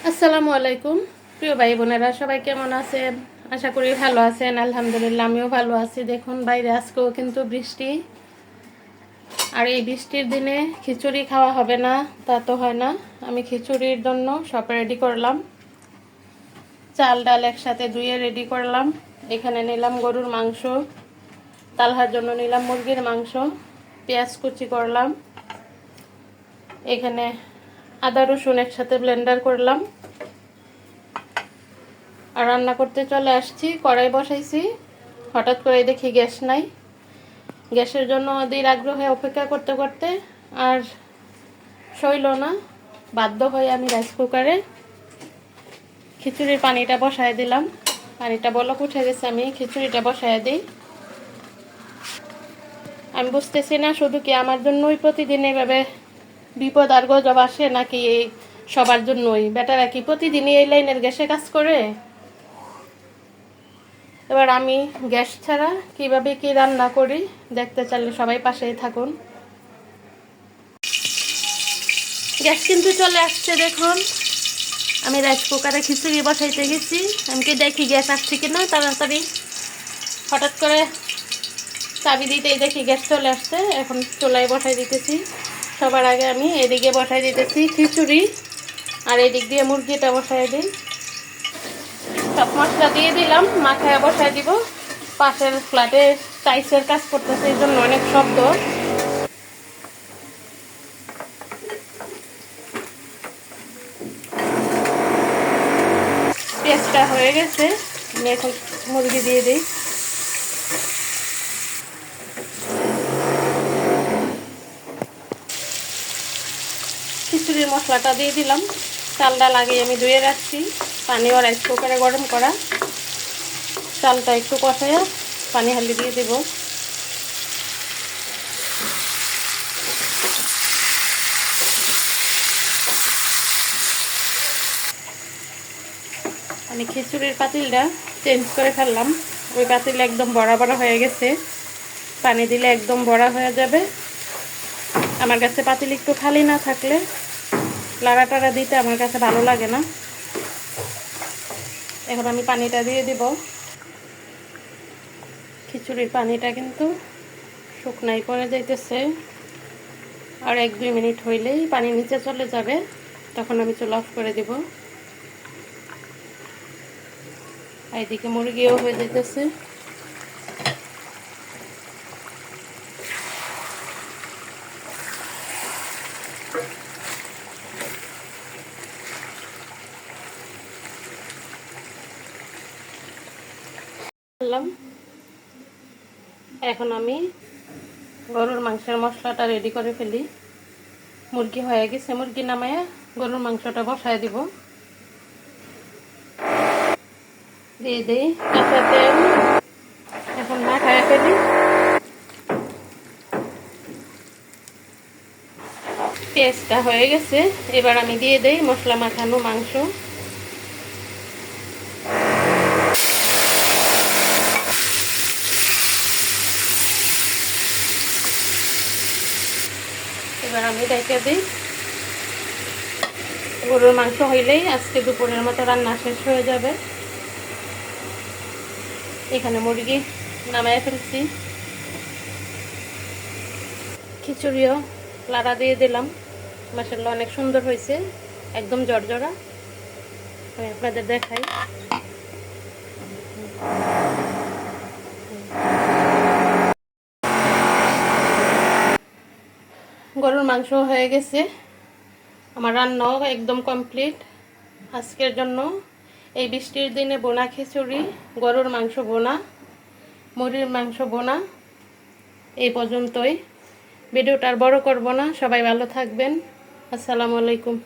আসসালামু আলাইকুম প্রিয় ভাই বোনেরা, সবাই কেমন আছেন? আশা করি ভালো আছেন। আলহামদুলিল্লাহ, আমিও ভালো আছি। দেখুন, বাইরে আজকেও কিন্তু বৃষ্টি, আর এই বৃষ্টির দিনে খিচুড়ি খাওয়া হবে না তা তো হয় না। আমি খিচুড়ির জন্য সব রেডি করলাম। চাল ডাল একসাথে ধুয়ে রেডি করলাম। এখানে নিলাম গরুর মাংস, তালহার জন্য নিলাম মুরগির মাংস, পেঁয়াজ কুচি করলাম। এখানে আদা রসুন একসাথে ব্লেন্ডার করলাম। আর রান্না করতে চলে আসছি, কড়াই বসাইছি। হঠাৎ করে দেখি গ্যাস নাই। গ্যাসের জন্য অধীর আগ্রহে অপেক্ষা করতে করতে আর সইল না, বাধ্য হয়ে আমি রাইস কুকারে খিচুড়ির পানিটা বসায় দিলাম। পানিটা বলক উঠে গেছে, আমি খিচুড়িটা বসায় দিই। আমি বুঝতেছি না শুধু কি আমার জন্যই প্রতিদিন এইভাবে বিপদ আর গজব আসে, নাকি এই সবার জন্যই। বেটারা কি প্রতিদিনই এই লাইনের গ্যাসে কাজ করে? এবার আমি গ্যাস ছাড়া কিভাবে কি রান্না করি দেখতে চাইলে সবাই পাশেই থাকুন। গ্যাস কিন্তু চলে আসছে, দেখুন। আমি রাইস কুকারে খিচুড়ি বসাইতে গেছি। আমি কি দেখি গ্যাস আসছে কিনা, তাড়াতাড়ি হঠাৎ করে চাবি দিতেই দেখি গ্যাস চলে আসছে। এখন চুলায় বসাই দিতেছি। সবার আগে আমি এদিকে বসাই দিতেছি খিচুড়ি, আর এদিক দিয়ে মুরগিটা বসাই দিই। সব মশলা দিয়ে দিলাম, মাথায় বসাই দিব। পাশের ফ্ল্যাটে টাইসের কাজ করতেছে, এই জন্য অনেক শব্দ। পেঁয়াজটা হয়ে গেছে, আমি এখন মুরগি দিয়ে দিই। খিচুড়ির মশলাটা দিয়ে দিলাম। চালটা লাগিয়ে আমি ধুয়ে রাখছি, পানিও রাইস কুকারে গরম করা। চালটা একটু কষাইয়া পানি হালি দিয়ে দেব। আমি খিচুড়ির পাতিলটা চেঞ্জ করে ফেললাম। ওই পাতিল একদম বড়া বড়া হয়ে গেছে, পানি দিলে একদম বড়া হয়ে যাবে। আমার কাছে পাতিল একটু খালি না থাকলে লাড়া টাড়া দিতে আমার কাছে ভালো লাগে না। এখন আমি পানিটা দিয়ে দিব। খিচুড়ির পানিটা কিন্তু শুকনাই পড়ে যাইতেছে, আর 1-2 মিনিট হইলেই পানি নিচে চলে যাবে, তখন আমি চুলা অফ করে দিব। এইদিকে মুরগিও হয়ে যাইতেছে। এখন আমি গরুর মাংসের মশলাটা রেডি করে ফেলি। মুরগি হয়ে গেছে, মুরগি নামায় গরুর মাংসটা বসায় দিব। দিয়ে দিই কাঁচা তেল। এখন মাখায় ফেলি। পেঁয়াজটা হয়ে গেছে, এবার আমি দিয়ে দেই মশলা মাখানো মাংস। এবার আমি রেখে দিই। গরুর মাংস হইলেই আজকে দুপুরের মতো রান্না শেষ হয়ে যাবে। এখানে মুরগি নামায় ফেলছি। খিচুড়িও লাড়া দিয়ে দিলাম। মাশাআল্লাহ, অনেক সুন্দর হয়েছে, একদম জর্জরা। আমি আপনাদের দেখাই। গরুর মাংস হয়ে গেছে, আমার রান্নাও একদম কমপ্লিট। আজকের জন্য এই বৃষ্টির দিনে বোনা খিচুড়ি, গরুর মাংস বোনা, মুরগির মাংস বোনা এই পর্যন্তই। ভিডিওটা আর বড় করব না। সবাই ভালো থাকবেন। আসসালামু আলাইকুম।